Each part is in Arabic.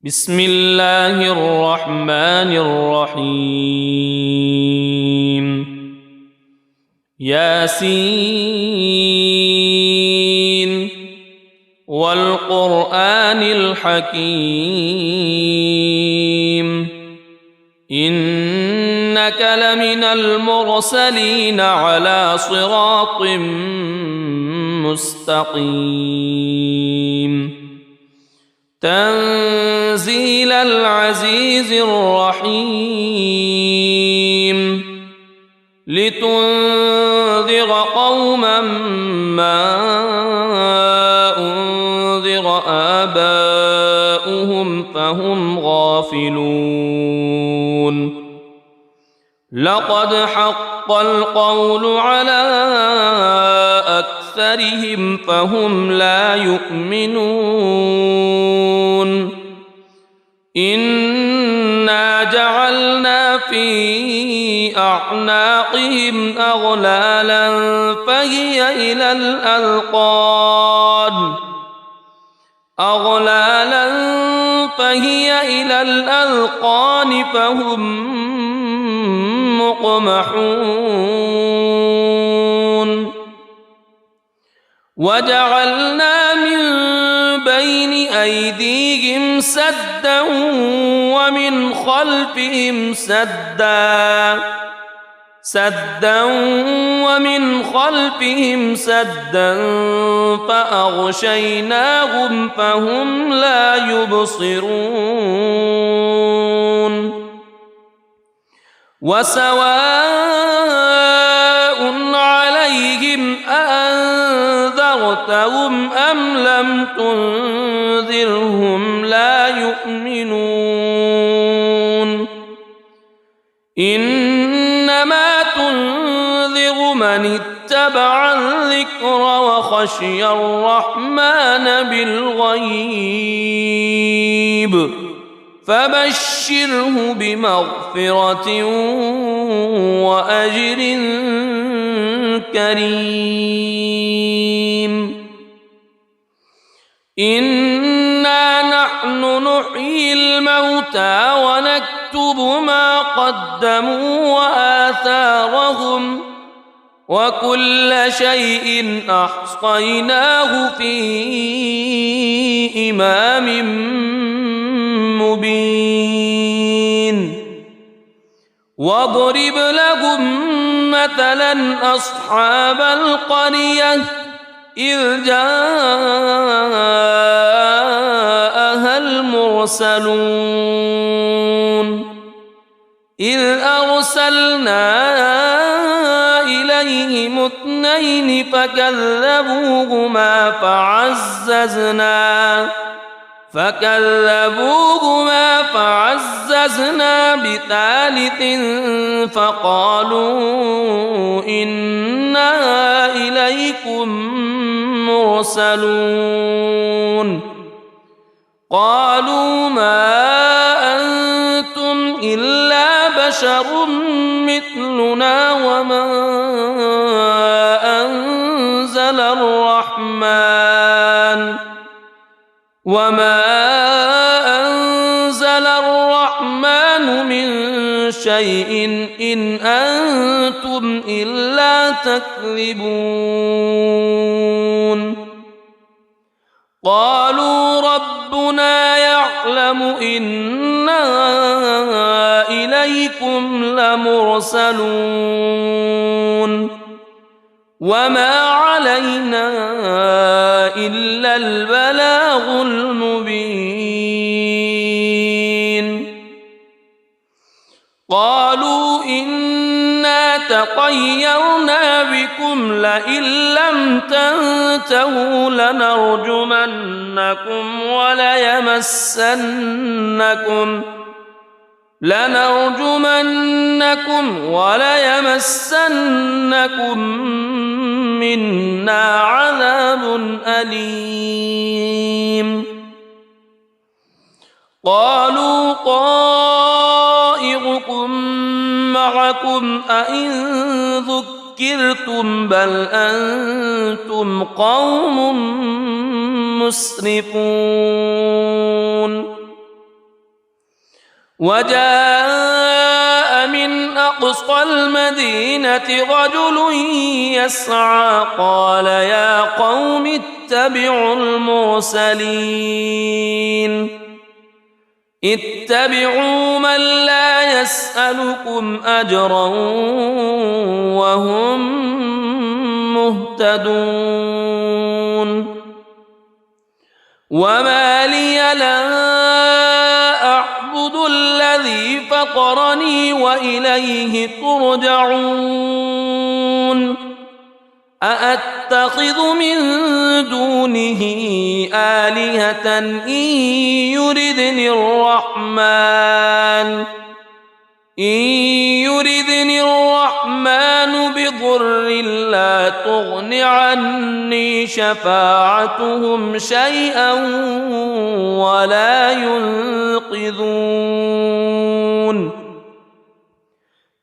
بسم الله الرحمن الرحيم ياسين والقرآن الحكيم إنك لمن المرسلين على صراط مستقيم تنزيل العزيز الرحيم لتنذر قوما ما أنذر آباؤهم فهم غافلون لقد حق القول على أكثرهم فهم لا يؤمنون إنا جعلنا في أعناقهم أغلالا فهي إلى الأذقان فهم مقمحون وجعلنا من بين أيديهم سدا ومن خلفهم سدا فأغشيناهم فهم لا يبصرون وسواء عليهم أأنذرتهم أم لم تنذرهم لا يؤمنون إنما تنذر من اتبع الذكر وخشي الرحمن بالغيب فبشره بمغفرة وأجر كريم إنا نحن نحيي الموتى ونكتب ما قدموا وآثارهم وكل شيء أحصيناه في إمام مبين واضرب لهم مثلا أصحاب القرية إذ جاءها المرسلون إذ أرسلنا إليهم اثنين فكذبوهما فعززنا بثالث فقالوا إنا إليكم مرسلون قالوا ما أنتم إلا بشر مثلنا وما أنزل الرحمن من شيء إن أنتم إلا تكذبون قالوا ربنا يعلم إنا إليكم لمرسلون وما علينا إلا البلاغ المبين قالوا إنا تطيرنا بكم لئن لم تنتهوا لنرجمنكم وليمسنكم منا عذاب أليم قالوا طائركم معكم أئن ذكرتم بل أنتم قوم مسرفون وجاء من أقصى المدينة رجل يسعى قال يا قوم اتبعوا المرسلين اتبعوا من لا يسألكم أجرا وهم مهتدون وما لي لا أعبد الذي فطرني وإليه ترجعون أأتخذ من دونه آلهة إن يردني الرحمن بضر لا تغن عني شفاعتهم شيئا ولا ينقذون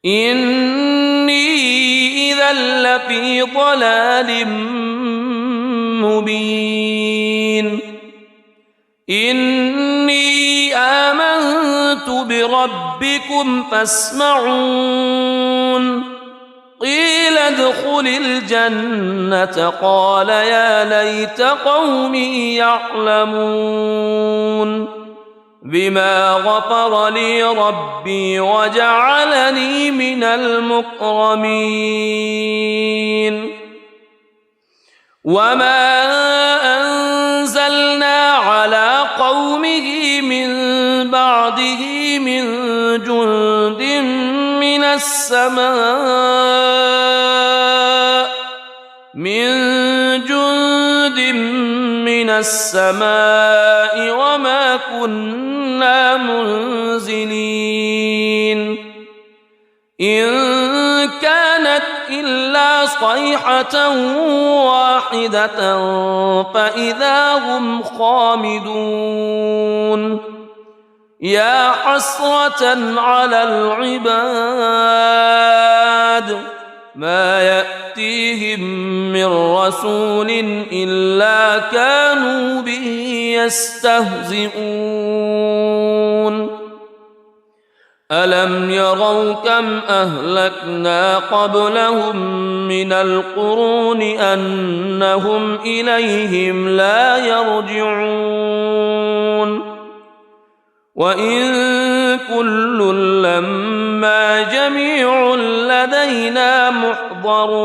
إني إذا لفي ضلال مبين إني آمنت بربكم فاسمعون قيل ادخل الجنة قال يا ليت قومي يعلمون بما غفر لي ربي وجعلني من المكرمين وما أنزلنا على قومه من بعده من جند من السماء وما كنا منزلين إن كانت إلا صيحة واحدة فإذا هم خامدون يا حسرة على العباد ما يأتيهم من رسول إلا كانوا به يستهزئون ألم يروا كم أهلكنا قبلهم من القرون أنهم إليهم لا يرجعون وإن كل لما جميع لدينا محضرون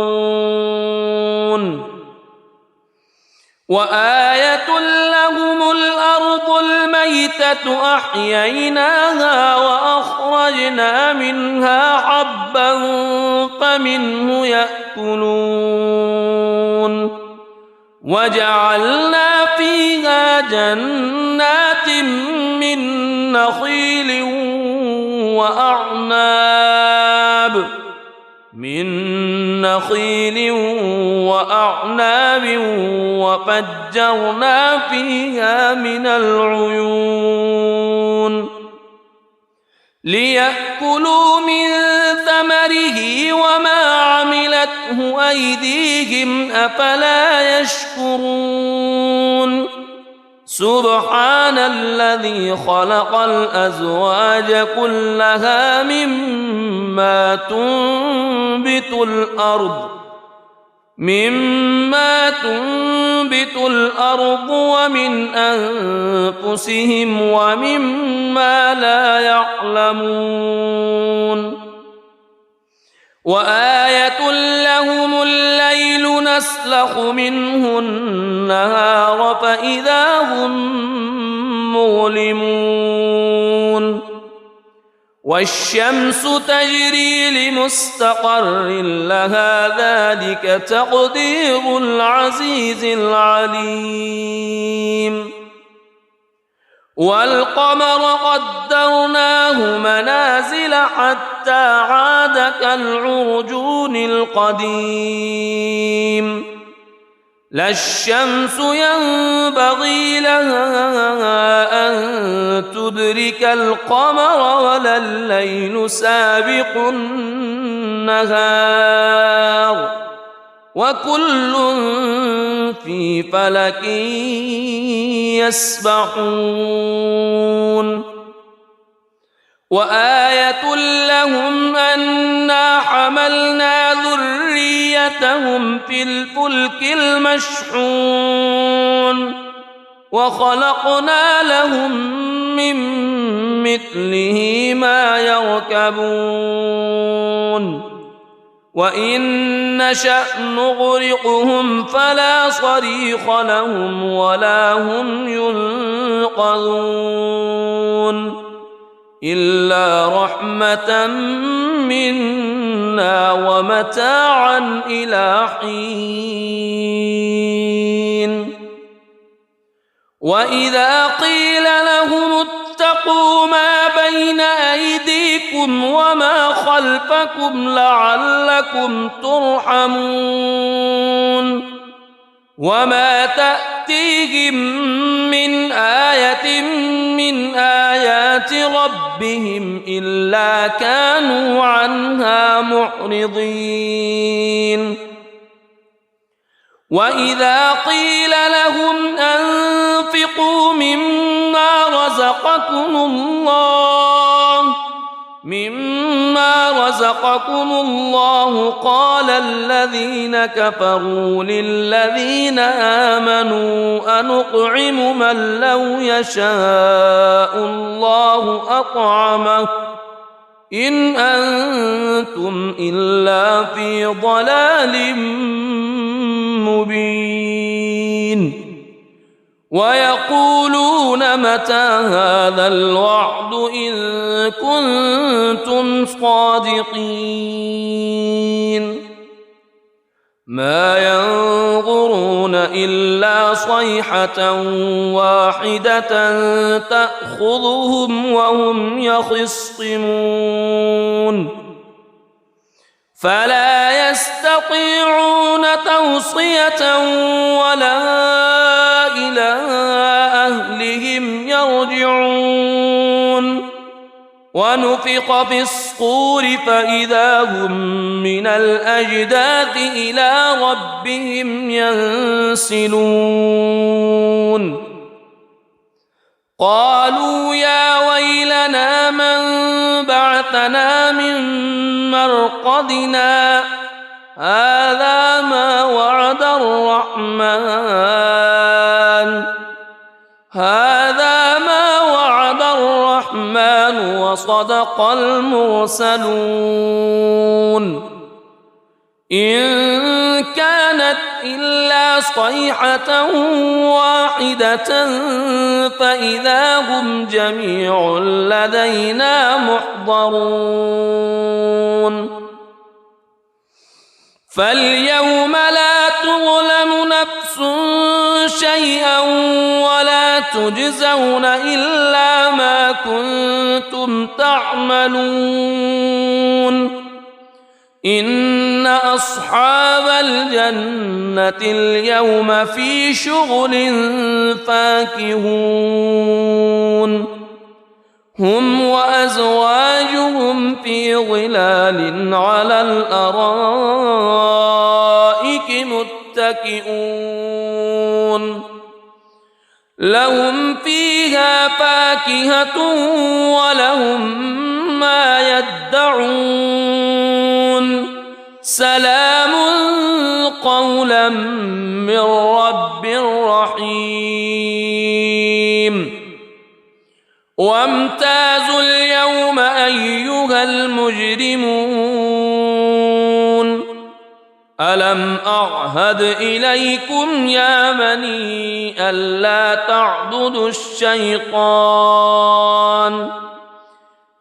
وآية لهم الأرض الميتة أحييناها وأخرجنا منها حبا فمنه يأكلون وجعلنا فيها جنات من نخيل وأعناب وفجرنا فيها من العيون ليأكلوا من ثمره وما عملته أيديهم أفلا يشكرون سبحان الذي خلق الأزواج كلها مما تنبت الأرض ومن أنفسهم ومما لا يعلمون وآية لهم الليل نسلخ منه النهار فإذا هم مظلمون والشمس تجري لمستقر لها ذلك تقدير العزيز العليم والقمر قدرناه منازل حتى عاد كالعرجون القديم لا الشمس ينبغي لها أن تدرك القمر ولا الليل سابق النهار وكل في فلك يسبحون وآية لهم أنا حملنا ذريتهم في الفلك المشحون وخلقنا لهم من مثله ما يركبون وإن نشأ نغرقهم فلا صريخ لهم ولا هم ينقذون إلا رحمة منا ومتاعا إلى حين وإذا قيل لهم اتقوا ما بين أيديكم وما خلفكم لعلكم ترحمون وما تأتيهم من آية من آيات ربهم إلا كانوا عنها معرضين وإذا قيل لهم أنفقوا مما رزقكم الله قال الذين كفروا للذين آمنوا أنطعم من لو يشاء الله أطعمه إن أنتم إلا في ضلال مبين ويقولون متى هذا الوعد إن كنتم صادقين ما ينظرون إلا صيحة واحدة تأخذهم وهم يخصمون فلا يستطيعون توصية ولا إلى أهلهم يرجعون ونفخ في الصور فإذا هم من الأجداث إلى ربهم ينسلون قالوا يا ويلنا من بعثنا من مرقدنا هذا ما وعد الرحمن وصدق المرسلون إن كانت إلا صيحة واحدة فإذا هم جميع لدينا محضرون فاليوم لا تظلم نفس شيئا ولا تجزون إلا ما كنتم تعملون إن أصحاب الجنة اليوم في شغل فاكهون هم وأزواجهم في ظلال على الأرائك متكئون لهم فيها فاكهة ولهم ما يدعون سلام قولا من رب رحيم وامتازوا اليوم أيها المجرمون ألم أعهد إليكم يا بني ألا تعبدوا الشيطان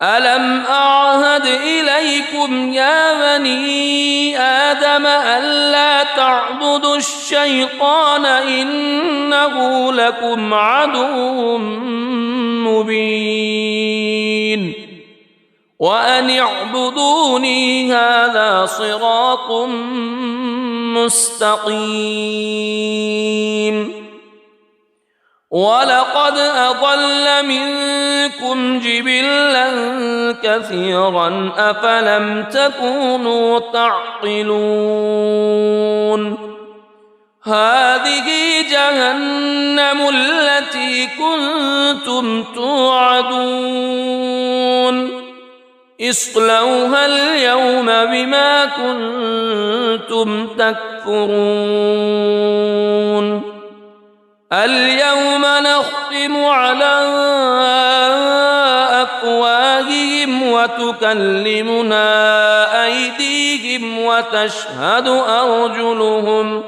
ألم أعهد إليكم يا بني آدم ألا تعبدوا الشيطان إنه لكم عدو مبين وأن اعبدوني هذا صراط مستقيم ولقد أضل منكم جبلا كثيرا أفلم تكونوا تعقلون هذه جهنم التي كنتم توعدون اصلوها اليوم بما كنتم تكفرون اليوم نختم على أفواههم وتكلمنا أيديهم وتشهد أرجلهم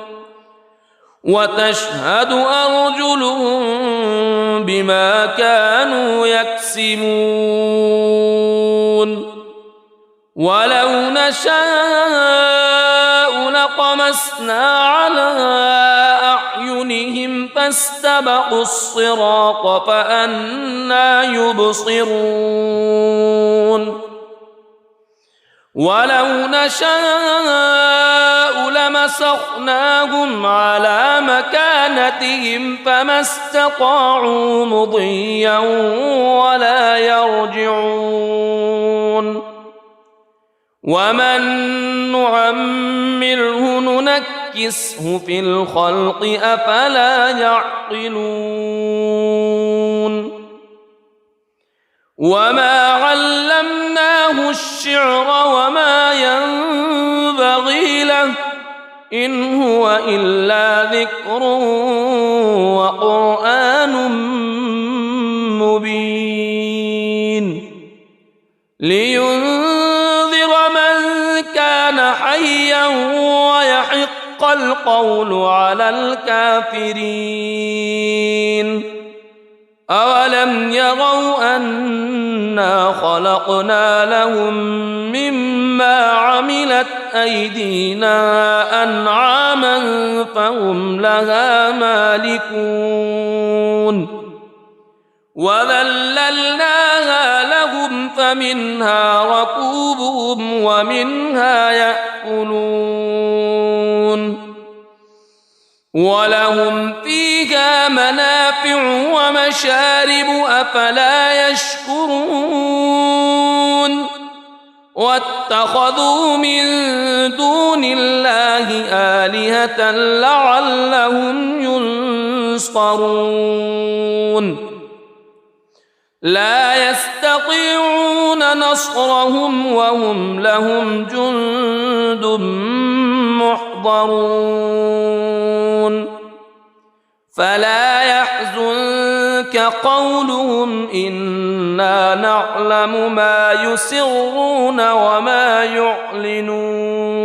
بما كانوا يكسبون ولو نشاء لطمسنا على أعينهم فاستبقوا الصراط فأنى يبصرون ولو نشاء لمسخناهم على مكانتهم فما استطاعوا مضيا ولا يرجعون ومن نعمره ننكسه في الخلق أفلا يعقلون وما علمناه الشعر وما ينبغي له إن هو إلا ذكر وقرآن مبين لينذر من كان حيا ويحق القول على الكافرين أولم يروا أنا خلقنا لهم مما عملت أيدينا أنعاما فهم لها مالكون وذللناها لهم فمنها ركوبهم ومنها يأكلون ولهم فيها منافع ومشارب أفلا يشكرون واتخذوا من دون الله آلهة لعلهم ينصرون لا يستطيعون نصرهم وهم لهم جند محضرون فلا يحزنك قولهم إنا نعلم ما يسرون وما يعلنون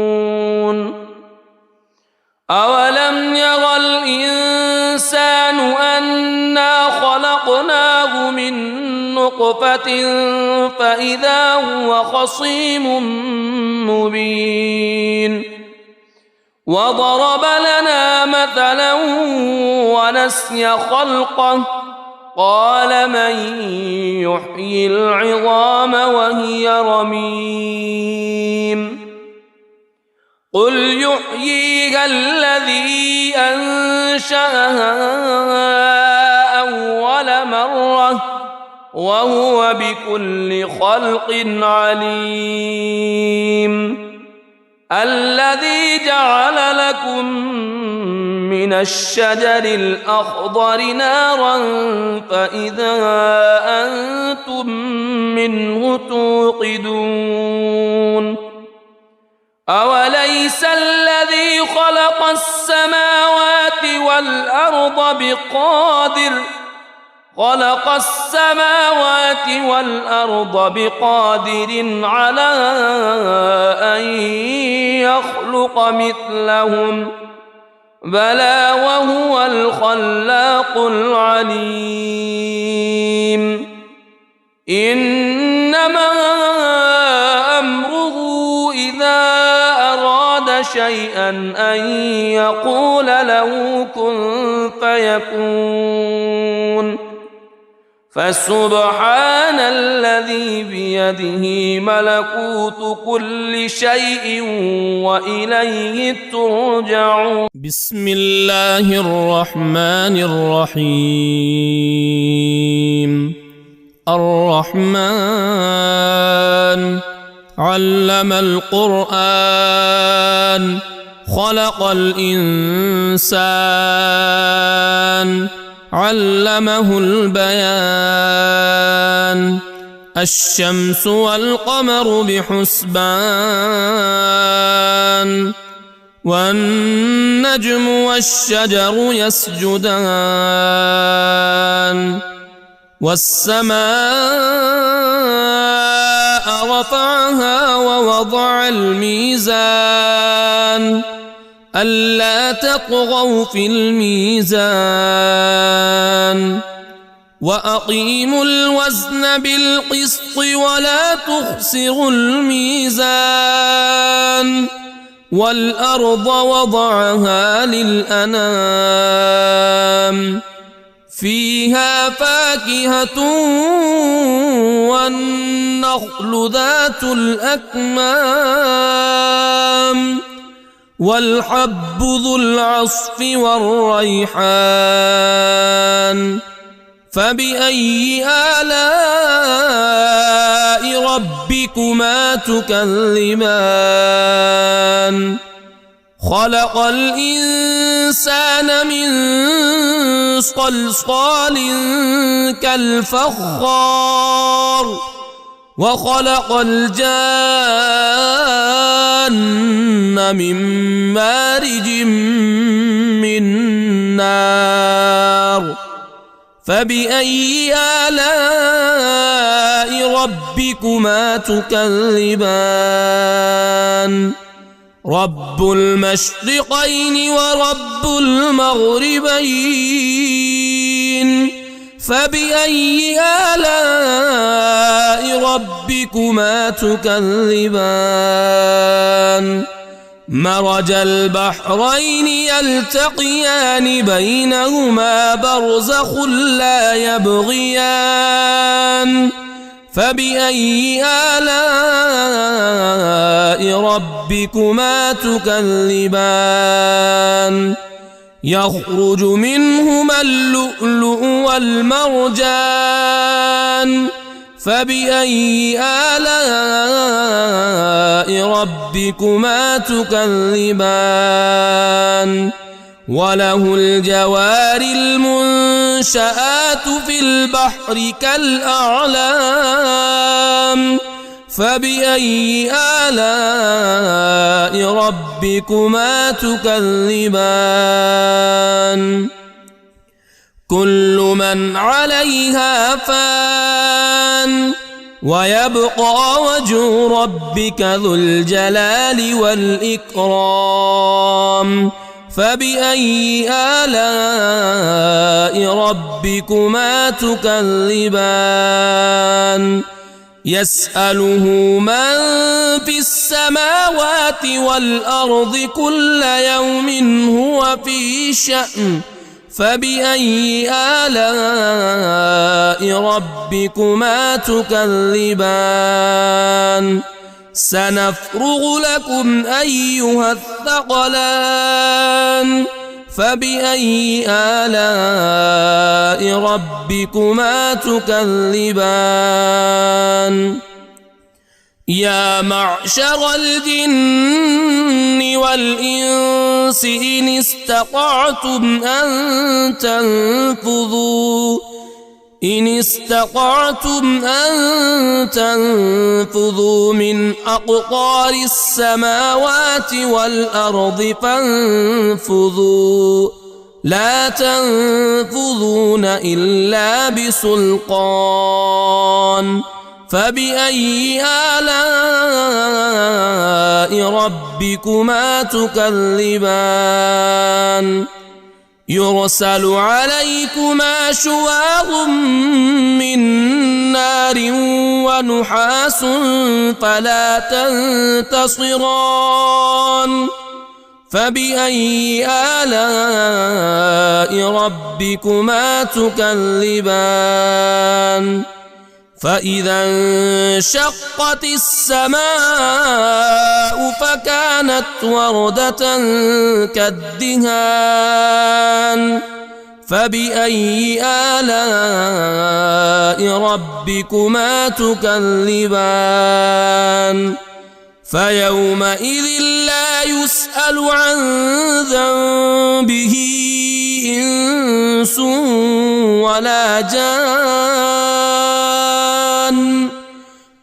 أولم ير الإنسان أنا خلقناه من نطفة فإذا هو خصيم مبين وضرب لنا مثلا ونسي خلقه قال من يحيي العظام وهي رميم قل يحييها الذي أنشأها أول مرة وهو بكل خلق عليم الذي جعل لكم من الشجر الأخضر نارا فإذا أنتم منه توقدون أوليس الذي خلق السماوات والأرض بقادر على أن يخلق مثلهم بلى وهو الخلاق العليم إنما أمره إذا أراد شيئا أن يقول له كن فيكون فسبحان الذي بيده ملكوت كل شيء وإليه ترجعون بسم الله الرحمن الرحيم الرحمن علم القرآن خلق الإنسان علمه البيان الشمس والقمر بحسبان والنجم والشجر يسجدان والسماء رفعها ووضع الميزان ألا تطغوا في الميزان وأقيموا الوزن بالقسط ولا تخسروا الميزان والأرض وضعها للأنام فيها فاكهة والنخل ذات الأكمام والحب ذو العصف والريحان فبأي آلاء ربكما تكذبان خلق الإنسان من صلصال كالفخار وخلق الجان من مارج من نار فبأي آلاء ربكما تكذبان رب المشرقين ورب المغربين فبأي آلاء ربكما تكذبان مرج البحرين يلتقيان بينهما برزخ لا يبغيان فبأي آلاء ربكما تكذبان يخرج منهما اللؤلؤ والمرجان فبأي آلاء ربكما تكذبان وله الجوار المنشآت في البحر كالأعلام فبأي آلاء ربكما تكذبان كل من عليها فان ويبقى وجه ربك ذو الجلال والإكرام فبأي آلاء ربكما تكذبان يسأله من في السماوات والأرض كل يوم هو في شأن فبأي آلاء ربكما تكذبان سنفرغ لكم أيها الثقلان فبأي آلاء ربكما تكذبان يا معشر الجن والإنس إن استطعتم أن تنفذوا من أقطار السماوات والأرض فانفذوا لا تنفذون إلا بسلطان فبأي آلاء ربكما تكذبان يرسل عليكما شواظ من نار ونحاس فلا تنتصران فبأي آلاء ربكما تكذبان فإذا انشقت السماء فكانت وردة كالدهان فبأي آلاء ربكما تكذبان فيومئذ لا يسأل عن ذنبه إنس ولا جان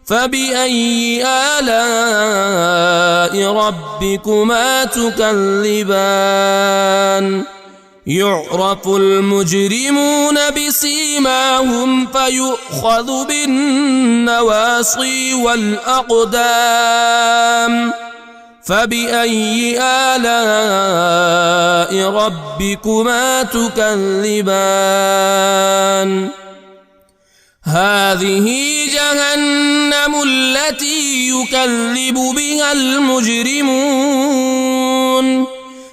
فبأي آلاء ربكما تكذبان يعرف المجرمون بسيماهم فيؤخذ بالنواصي والأقدام فبأي آلاء ربكما تكذبان هذه جهنم التي يكذب بها المجرمون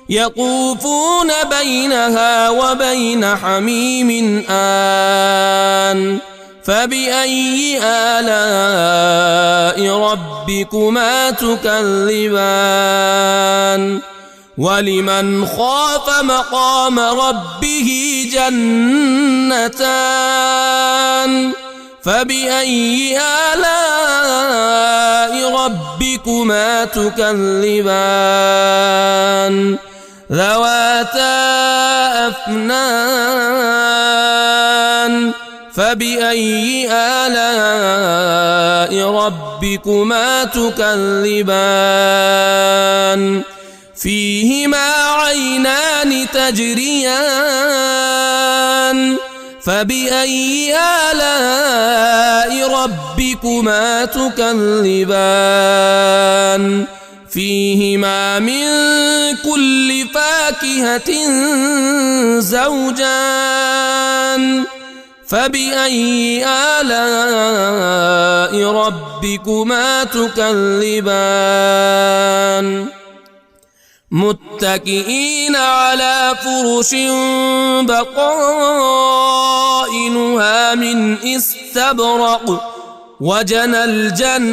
يطوفون بينها وبين حميم آن فبأي آلاء ربكما تكذبان ولمن خاف مقام ربه جنتان فبأي آلاء ربكما تكذبان ذواتا أفنان فبأي آلاء ربكما تكذبان فيهما عينان تجريان فبأي آلاء ربكما تكذبان فيهما من كل فاكهة زوجان فبأي آلاء ربكما تكذبان متكئين على فرش بطائنها من استبرق وجنى الجنتين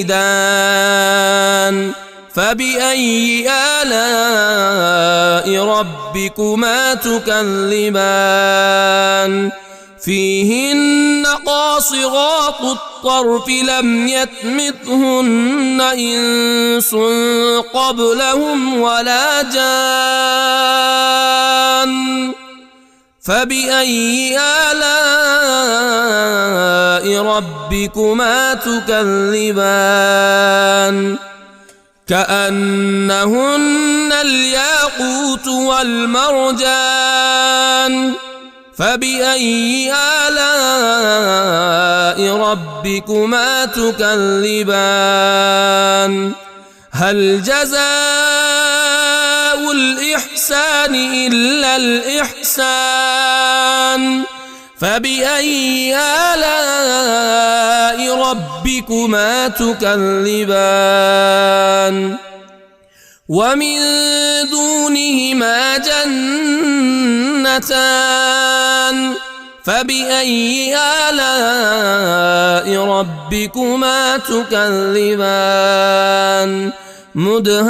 دان فبأي آلاء ربكما تكذبان فيهن قاصرات الطرف لم يطمثهن إنس قبلهم ولا جان فبأي آلاء ربكما تكذبان كأنهن الياقوت والمرجان فبأي آلاء ربكما تكذبان هل جزاء الإحسان إلا الإحسان فبأي آلاء ربكما تكذبان ومن دونهما جنتان فبأي آلاء ربكما تكذبان مدهامتان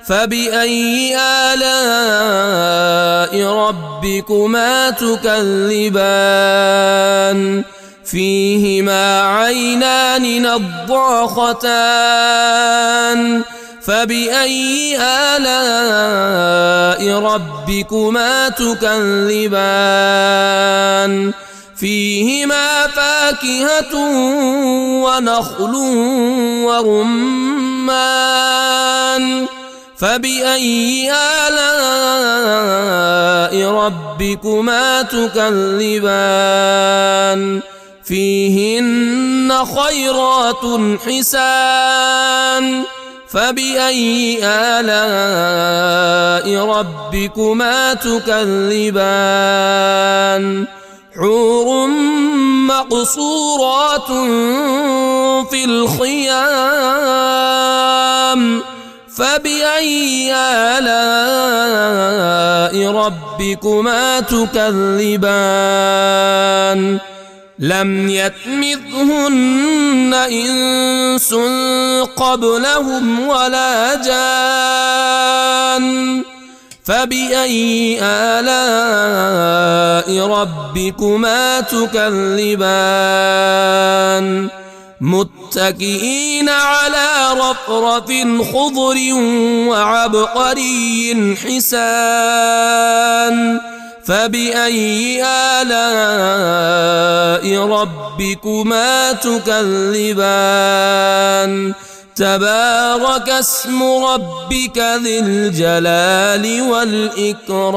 فبأي آلاء ربكما تكذبان فيهما عينان نضاختان فبأي آلاء ربكما تكذبان فيهما فاكهة ونخل ورمان فبأي آلاء ربكما تكذبان فيهن خيرات حسان فبأي آلاء ربكما تكذبان حور مقصورات في الخيام فبأي آلاء ربكما تكذبان لم يطمثهن إنس قبلهم ولا جان فبأي آلاء ربكما تكذبان متكئين على رفرف خضر وعبقري حسان فبأي آلاء ربكما تكذبان تبارك اسم ربك ذي الجلال والإكرام